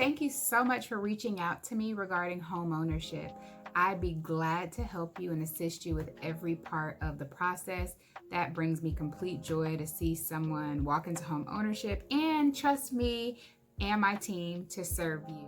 thank you so much for reaching out to me regarding home ownership. I'd be glad to help you and assist you with every part of the process. That brings me complete joy to see someone walk into home ownership and trust me and my team to serve you.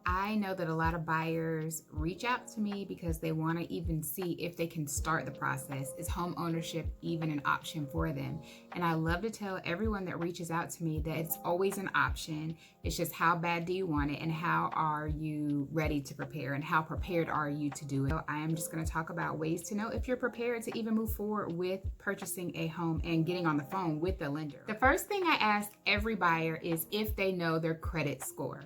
I know that a lot of buyers reach out to me because they want to even see if they can start the process. Is home ownership even an option for them? And I love to tell everyone that reaches out to me that it's always an option. It's just how bad do you want it and how are you ready to prepare and how prepared are you to do it. So I am just going to talk about ways to know if you're prepared to even move forward with purchasing a home and getting on the phone with the lender. The first thing I ask every buyer is if they know their credit score.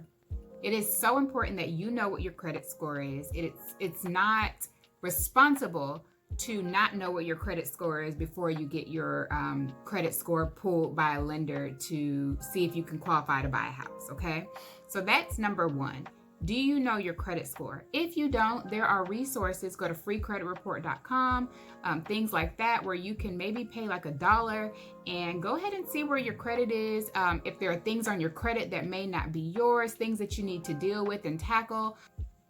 It is so important that you know what your credit score is. It's not responsible to not know what your credit score is before you get your credit score pulled by a lender to see if you can qualify to buy a house, okay? So that's number one. Do you know your credit score? If you don't, there are resources. Go to freecreditreport.com, things like that, where you can maybe pay like $1 and go ahead and see where your credit is. If there are things on your credit that may not be yours, things that you need to deal with and tackle.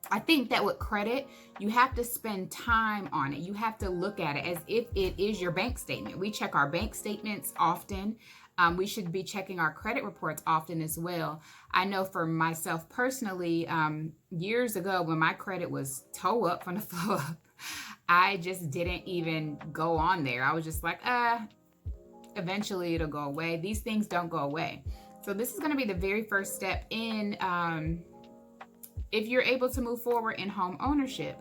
I think that with credit, you have to spend time on it. You have to look at it as if it is your bank statement. We check our bank statements often. We should be checking our credit reports often as well. I know for myself personally, years ago when my credit was toe up from the floor up, I just didn't even go on there. I was just like, eventually it'll go away. These things don't go away. So this is going to be the very first step in if you're able to move forward in home ownership.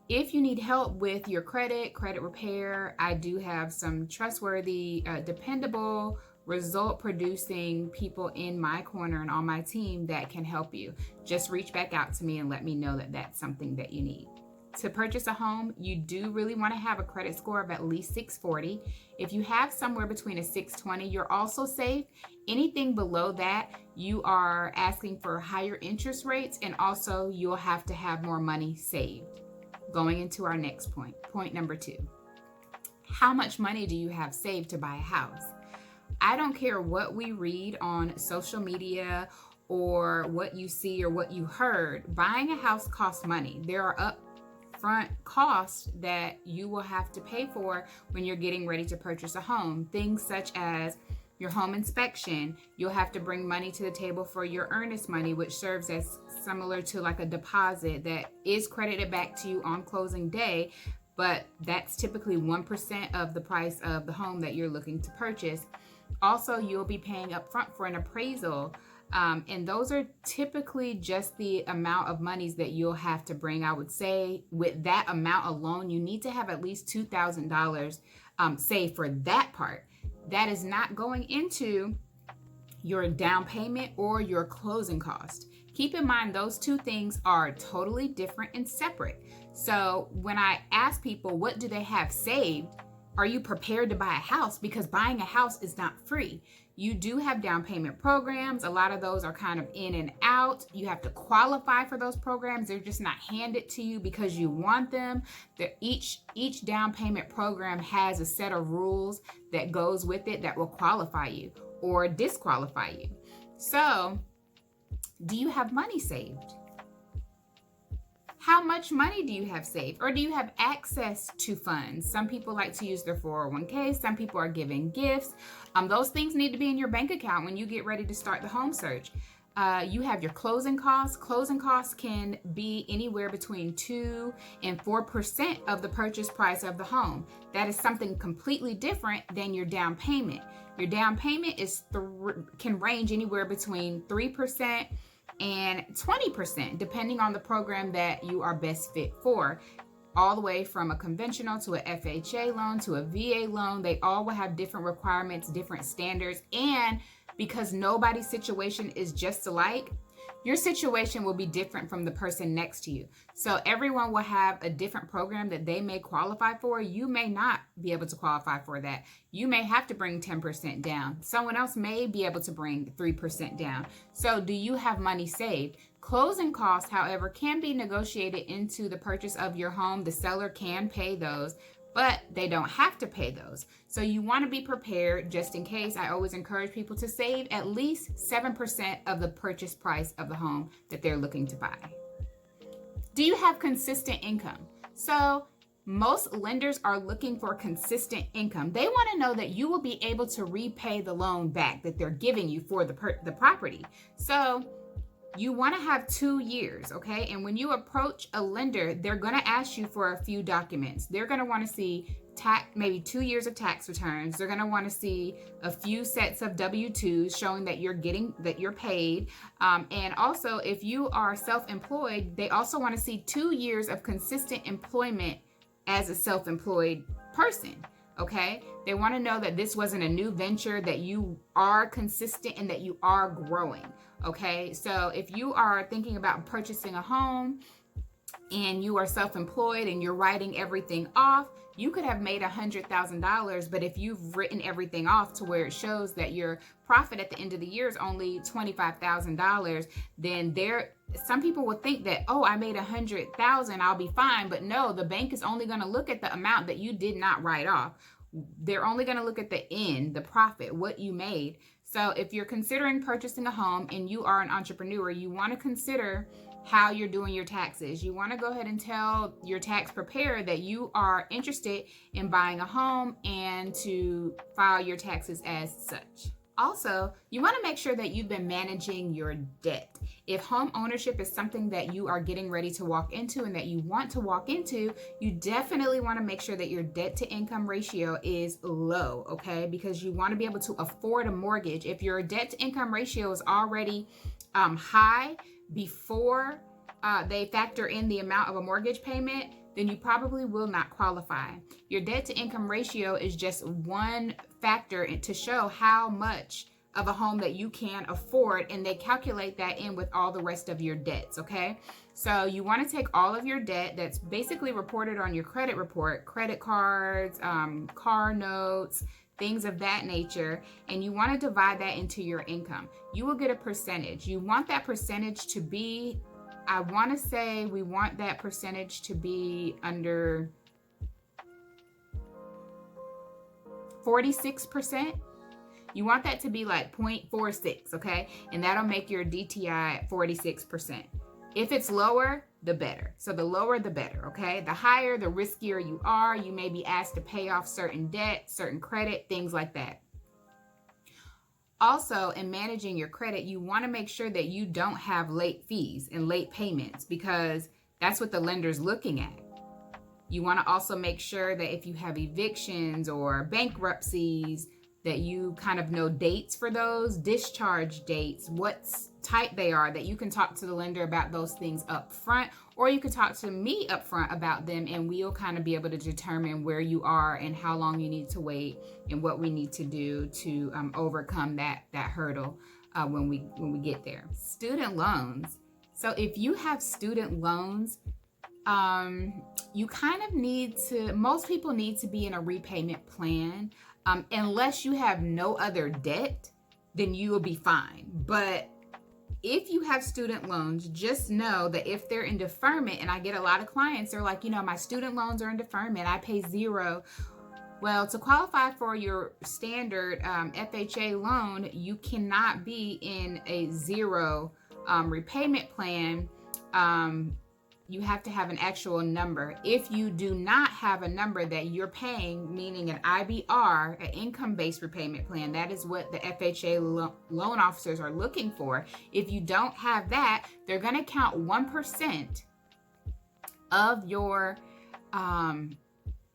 If you need help with your credit repair, I do have some trustworthy, dependable, result producing people in my corner and on my team that can help you. Just reach back out to me and let me know that that's something that you need. To purchase a home, you do really want to have a credit score of at least 640. If you have somewhere between a 620, you're also safe. Anything below that, you are asking for higher interest rates, and also you'll have to have more money saved. Going into our next point, point number 2. How much money do you have saved to buy a house? I don't care what we read on social media or what you see or what you heard. Buying a house costs money. There are upfront costs that you will have to pay for when you're getting ready to purchase a home. Things such as your home inspection. You'll have to bring money to the table for your earnest money, which serves as similar to like a deposit that is credited back to you on closing day, but that's typically 1% of the price of the home that you're looking to purchase. Also, you'll be paying up front for an appraisal, and those are typically just the amount of monies that you'll have to bring. I would say with that amount alone, you need to have at least $2,000 saved for that part. That is not going into your down payment or your closing cost. Keep in mind, those two things are totally different and separate. So when I ask people, what do they have saved? Are you prepared to buy a house? Because buying a house is not free. You do have down payment programs. A lot of those are kind of in and out. You have to qualify for those programs. They're just not handed to you because you want them. Each down payment program has a set of rules that goes with it that will qualify you or disqualify you. So, do you have money saved? How much money do you have saved? Or do you have access to funds? Some people like to use their 401k. Some people are giving gifts. Those things need to be in your bank account when you get ready to start the home search. You have your closing costs. Closing costs can be anywhere between 2 and 4% of the purchase price of the home. That is something completely different than your down payment. Your down payment can range anywhere between 3% and 20%, depending on the program that you are best fit for. All the way from a conventional to a FHA loan to a VA loan, they all will have different requirements, different standards, and because nobody's situation is just alike, your situation will be different from the person next to you. So everyone will have a different program that they may qualify for. You may not be able to qualify for that. You may have to bring 10% down. Someone else may be able to bring 3% down. So do you have money saved? Closing costs, however, can be negotiated into the purchase of your home. The seller can pay those, but they don't have to pay those. So you want to be prepared just in case. I always encourage people to save at least 7% of the purchase price of the home that they're looking to buy. Do you have consistent income? So most lenders are looking for consistent income. They want to know that you will be able to repay the loan back that they're giving you for the property. So you want to have 2 years, okay? And when you approach a lender, they're going to ask you for a few documents. They're going to want to see maybe 2 years of tax returns. They're going to want to see a few sets of W-2s showing that you're paid. And also, if you are self-employed, they also want to see 2 years of consistent employment as a self-employed person. Okay, they want to know that this wasn't a new venture, that you are consistent and that you are growing. Okay, so if you are thinking about purchasing a home and you are self-employed and you're writing everything off, you could have made $100,000, but if you've written everything off to where it shows that your profit at the end of the year is only $25,000, then some people will think that, oh, I made $100,000, I'll be fine. But no, the bank is only going to look at the amount that you did not write off. They're only going to look at the end, the profit, what you made. So if you're considering purchasing a home and you are an entrepreneur, you want to consider how you're doing your taxes. You want to go ahead and tell your tax preparer that you are interested in buying a home and to file your taxes as such. Also, you want to make sure that you've been managing your debt. If home ownership is something that you are getting ready to walk into and that you want to walk into, you definitely want to make sure that your debt to income ratio is low, okay? Because you want to be able to afford a mortgage. If your debt to income ratio is already high before they factor in the amount of a mortgage payment, then you probably will not qualify. Your debt to income ratio is just one factor to show how much of a home that you can afford, and they calculate that in with all the rest of your debts, okay? So you want to take all of your debt that's basically reported on your credit report, credit cards, car notes, things of that nature, and you want to divide that into your income. You will get a percentage. You want that percentage to be, I want to say we want that percentage to be under 46%. You want that to be like 0.46, okay? And that'll make your DTI 46%. If it's lower, the better. So the lower, the better, okay? The higher, the riskier you are. You may be asked to pay off certain debt, certain credit, things like that. Also, in managing your credit, you want to make sure that you don't have late fees and late payments, because that's what the lender's looking at. You want to also make sure that if you have evictions or bankruptcies, that you kind of know dates for those, discharge dates, what type they are, that you can talk to the lender about those things up front, or you can talk to me up front about them, and we'll kind of be able to determine where you are and how long you need to wait and what we need to do to overcome that hurdle when we get there. Student loans. So if you have student loans, you kind of most people need to be in a repayment plan. Unless you have no other debt, then you will be fine. But if you have student loans, just know that if they're in deferment, and I get a lot of clients, they're like, my student loans are in deferment, I pay zero. Well, to qualify for your standard FHA loan, you cannot be in a zero repayment plan. You have to have an actual number. If you do not have a number that you're paying, meaning an IBR, an income-based repayment plan, that is what the FHA loan officers are looking for. If you don't have that, they're going to count 1% of your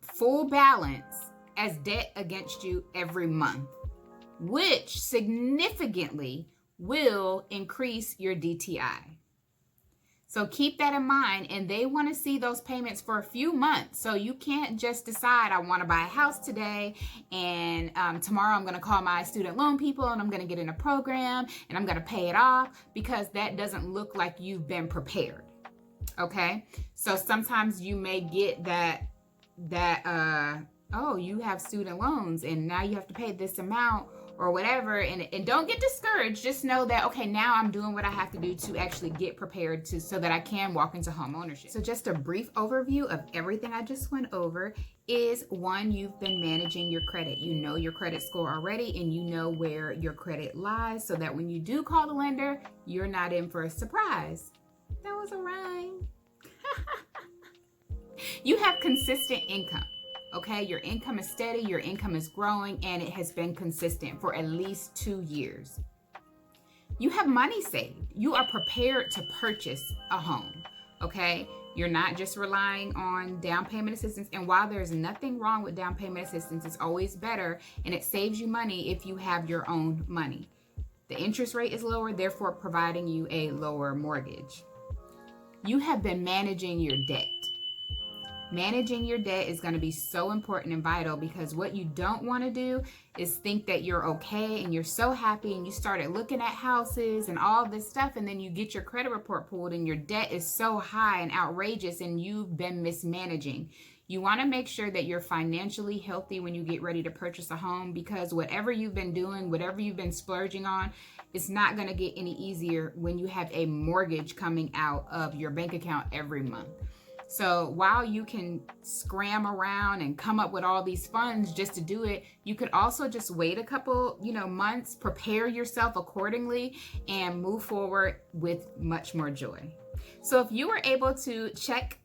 full balance as debt against you every month, which significantly will increase your DTI. So keep that in mind, and they want to see those payments for a few months. So you can't just decide, I want to buy a house today, and tomorrow I'm going to call my student loan people and I'm going to get in a program and I'm going to pay it off, because that doesn't look like you've been prepared. Okay? So sometimes you may get that oh, you have student loans and now you have to pay this amount or whatever. And don't get discouraged. Just know that, okay, now I'm doing what I have to do to actually get prepared so that I can walk into home ownership. So just a brief overview of everything I just went over is: one, you've been managing your credit. You know your credit score already, and you know where your credit lies, so that when you do call the lender, you're not in for a surprise. That was a rhyme. You have consistent income. Okay, your income is steady, your income is growing, and it has been consistent for at least 2 years. You have money saved. You are prepared to purchase a home. Okay, you're not just relying on down payment assistance. And while there's nothing wrong with down payment assistance, it's always better, and it saves you money if you have your own money. The interest rate is lower, therefore providing you a lower mortgage. You have been managing your debt. Managing your debt is going to be so important and vital, because what you don't want to do is think that you're okay and you're so happy and you started looking at houses and all this stuff, and then you get your credit report pulled and your debt is so high and outrageous and you've been mismanaging. You want to make sure that you're financially healthy when you get ready to purchase a home, because whatever you've been doing, whatever you've been splurging on, it's not going to get any easier when you have a mortgage coming out of your bank account every month. So while you can scram around and come up with all these funds just to do it, you could also just wait a couple, months, prepare yourself accordingly, and move forward with much more joy. So if you were able to check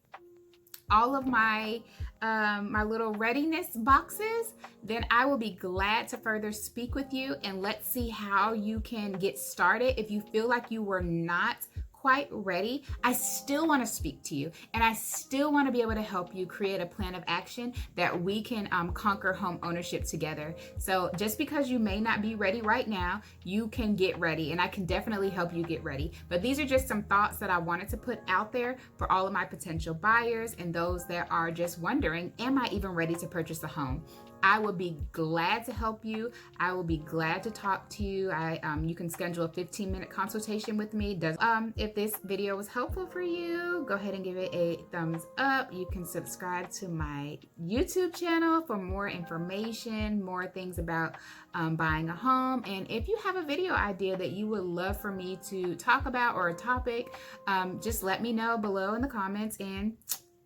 all of my little readiness boxes, then I will be glad to further speak with you, and let's see how you can get started. If you feel like you were not quite ready, I still want to speak to you, and I still want to be able to help you create a plan of action that we can conquer home ownership together. So just because you may not be ready right now, you can get ready, and I can definitely help you get ready. But these are just some thoughts that I wanted to put out there for all of my potential buyers and those that are just wondering, am I even ready to purchase a home? I will be glad to help you. I will be glad to talk to you. You can schedule a 15-minute consultation with me. If this video was helpful for you, go ahead and give it a thumbs up. You can subscribe to my YouTube channel for more information, more things about buying a home. And if you have a video idea that you would love for me to talk about, or a topic, just let me know below in the comments, and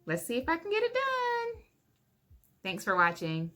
let's see if I can get it done. Thanks for watching.